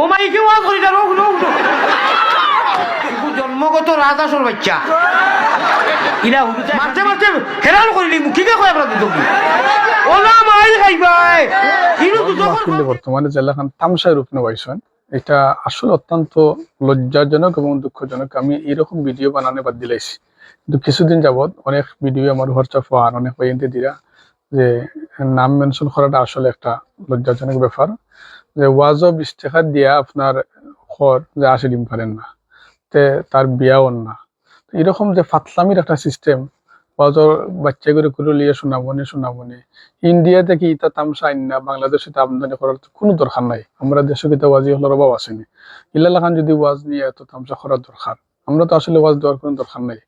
ও মাইকে ওয়াজ করি না রোগ রোগ জন্মগত রাজ আসল বাচ্চা ইলা মারতে মারতে হেরাল করিলি মুখিকে কয় আপনার দুটো ওলা মাইল খাইবাই কিন্তু বর্তমানে জেলাখান তামসায় রূপ নেওয়াইছেন। এটা আসলে অত্যন্ত লজ্জাজনক এবং দুঃখজনক। আমি এরকম ভিডিও বানানো বাদ দিলাইছি, কিন্তু কিছুদিন যাবৎ অনেক ভিডিও আমার হোয়াটসঅ্যাপ আর অনেক ওয়েন্টে দিরা যে নাম মেনশন করাটা আসলে একটা লজ্জাজনক ব্যাপার। যে ওয়াজও 20 টাকা দিয়া আপনার খর যে 80 ডিম পারেন না, তে তার বিয়াও না। এরকম যে ফাতলামির একটা সিস্টেম, ওয়াজর বাচ্চা করে লিয়ে শোনাবনি ইন্ডিয়া থেকে ইতা তামসা আইন না বাংলাদেশে আমদানি করার কোনো দরকার নাই। আমরা দেশে কিতা ওয়াজি হলোর অভাব আসেনি। ইল্লাল্লাহ খান যদি ওয়াজ নিয়ে এত তামসা করার দরকার, আমরা তো আসলে ওয়াজ দেওয়ার কোনো দরকার নাই।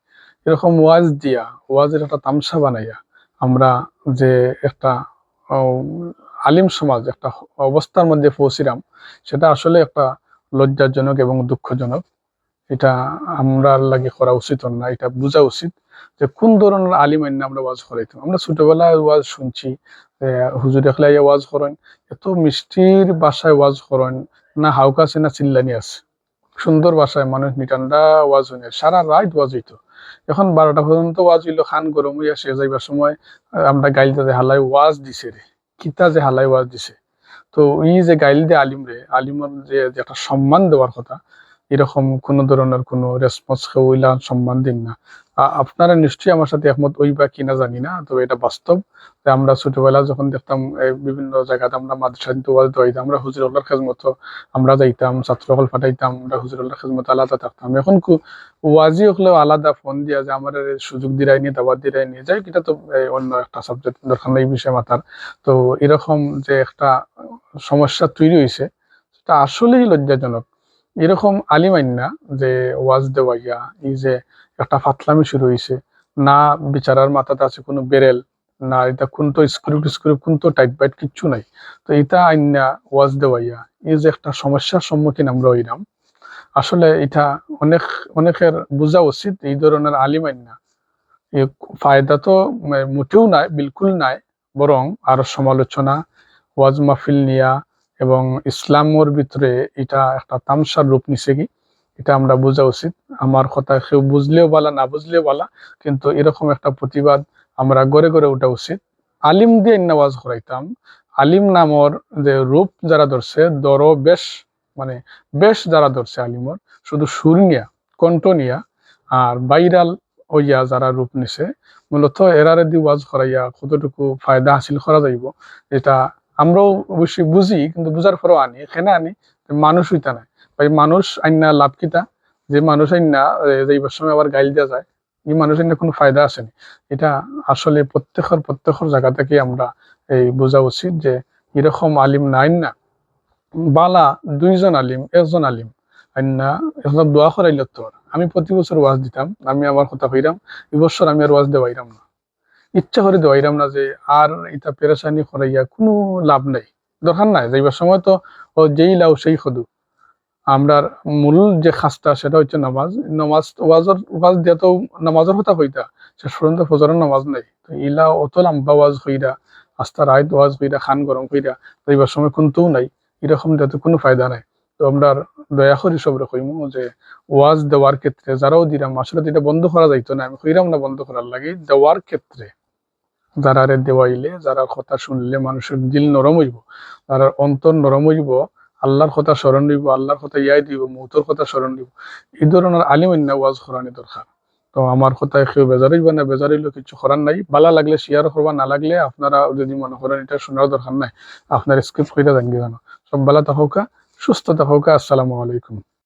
এরকম ওয়াজ দিয়া ওয়াজের একটা তামসা বানাইয়া আমরা যে একটা আলিম সমাজ একটা অবস্থার মধ্যে পৌঁছিলাম, সেটা আসলে একটা লজ্জাজনক এবং দুঃখজনক। এটা আমরা লাগে করা উচিত না। এটা বোঝা উচিত যে কোন ধরনের আলিম আইন আমরা ওয়াজ করাইতাম। আমরা ছোটবেলায় ওয়াজ শুনছি, হুজুর এখলাই ওয়াজ করেন, এত মিষ্টির বাসায় ওয়াজ করেন না, হাউকা আছে না চিল্লানি আছে, সুন্দর বাসায় মানুষ নিটান্ডা ওয়াজ হইনে সারা রাত ওয়াজ হইতো। এখন 12টা পর্যন্ত ওয়াজ হইলো, খান গরম হইয়া শেষ যাইবার সময় আমরা গাইলতে যে হালাই ওয়াজ দিছে রে, কিতা যে হালাই ওয়াজ দিছে। তো এই যে গাইল দে আলিম রে, আলিমের যে একটা সম্মান দেওয়ার কথা, এরকম কোনো ধরনের কোনো রেসপন্স কেউইলা সম্মান দিন না। আপনারা নিশ্চয়ই আমার সাথে একমত ওইবা কিনা জানি না, তবে এটা বাস্তব। আমরা ছোটবেলা যখন দেখতাম বিভিন্ন জায়গাতে আমরা মাদ্রাসা ওয়াজ দিতাম, আমরা হুজুরুল্লাহর খেজমত আমরা যাইতাম, ছাত্রসকল ফাটাইতাম, আমরা হুজুরুল্লাহর খেজমত আলাদা থাকতাম। এখন ওয়াজি হলেও আলাদা ফোন দিয়া যে আমার সুযোগ দিরাই নিয়ে দাওয়াত দিরাই নিয়ে যাই, এটা তো অন্য একটা সাবজেক্ট, দরকার নেই বিষয় মাথার। তো এরকম যে একটা সমস্যা তৈরি হয়েছে, সেটা আসলেই লজ্জাজনক। এরকম আলিম আইন না যে ওয়াজ দেওয়াইয়া এই যে একটা ফাতলামি শুরু হয়েছে, না বিচারার মাথাতে আছে কোনো বেরেল, না এটা কোনটো স্ক্রিপ্ট কোনটো টাইপ বাইট কিচ্ছু নাই। তো এটা আইন না ওয়াজ দেওয়াইয়া এই যে একটা সমস্যার সম্মুখীন আমরা হইলাম, আসলে এটা অনেকের বোঝা উচিত। এই ধরনের আলিম আইন না ফায়দা তো মোটেও নাই, বিলকুল নাই, বরং আরো সমালোচনা, ওয়াজ মাহফিল নিয়া এবং ইসলামের ভিতরে এটা একটা তামসার রূপ নিছে কি, এটা আমরা বোঝা উচিত। আমার কথা কেউ বুঝলেও বলা না বুঝলেও বলা, কিন্তু এরকম একটা প্রতিবাদ আমরা গড়ে গড়ে ওঠা উচিত। আলিম দিয়ে ওয়াজ করাইতাম, আলিম নামর যে রূপ যারা ধরছে বেশ, মানে বেশ যারা ধরছে আলিমর, শুধু সুর নিয়া কণ্ঠ নিয়া আর ভাইরাল হইয়া যারা রূপ নিছে, মূলত এরারে দিয়ে ওয়াজ করাইয়া কতটুকু ফায়দা হাসিল করা যাইব, এটা আমরাও অবশ্যই বুঝি, কিন্তু বুঝার পরেও আনি এখানে আনি মানুষ হইতা নাই। ভাই মানুষ আইনা লাভ কিতা, যে মানুষ আইনা যাইবার সময় আবার গাইল দেওয়া যায়, এই মানুষ আইনা কোনো ফায়দা আসেনি। এটা আসলে প্রত্যেকের জায়গা থেকে আমরা এই বোঝা উচিত যে এরকম আলিম না আইন না বালা 2জন আলিম 1জন আলিম আইনা এখন দোয়া করাইল। তোর আমি প্রতি বছর ওয়াজ দিতাম, আমি আমার কথা কইরাম, এবছর আমি আর ওয়াজ দেওয়াইরাম না, ইচ্ছা করে দেওয়াইরাম না, যে আর এটা পেরেশানি করাইয়া কোনো লাভ নাই, দরকার নাই। যাইবার সময় তো ও যেই লাও সেই খদু। আমরার মূল যে খাসটা সেটা হচ্ছে নামাজ। ওয়াজ দিয়া তো নামাজের কথা কইতা, শেষ পর্যন্ত ফজরের নামাজ নাই। তো ইলা অত লম্বা ওয়াজ কইরা, আস্তা রাত ওয়াজ কইরা, খান গরম কইরা যাইবার সময় কোনটাও নাই, এরকম যাতে কোনো ফায়দা নাই। তো আমরা দয়া করি সবরে কইমু যে ওয়াজ দেওয়ার ক্ষেত্রে যারাও দিলাম, আসলে এটা বন্ধ করা যাইতো না, আমি কইরাম না বন্ধ করার লাগে। দেওয়ার ক্ষেত্রে যারা দেওয়াইলে, যারা কথা শুনলে মানুষের দিল নরম হইব, যারা অন্তর নরম হইব, আল্লাহর কথা স্মরণ দিব, আল্লাহর কথা ইয়াই দিব, মৌতর কথা স্মরণ দিব, এই ধরনের আলিম ওয়াজ করানি দরকার। তো আমার কথায় কেউ বেজার হইবা না, বেজার হইলেও কিছু করার নাই। ভালো লাগলে শেয়ার করবা, না লাগলে আপনারা যদি মনে করেন এটা শোনার দরকার নাই, আপনার স্কিপ করে জানবে জানো। সব ভালো থাকুকা, সুস্থ থাকুকা। আসসালামু আলাইকুম।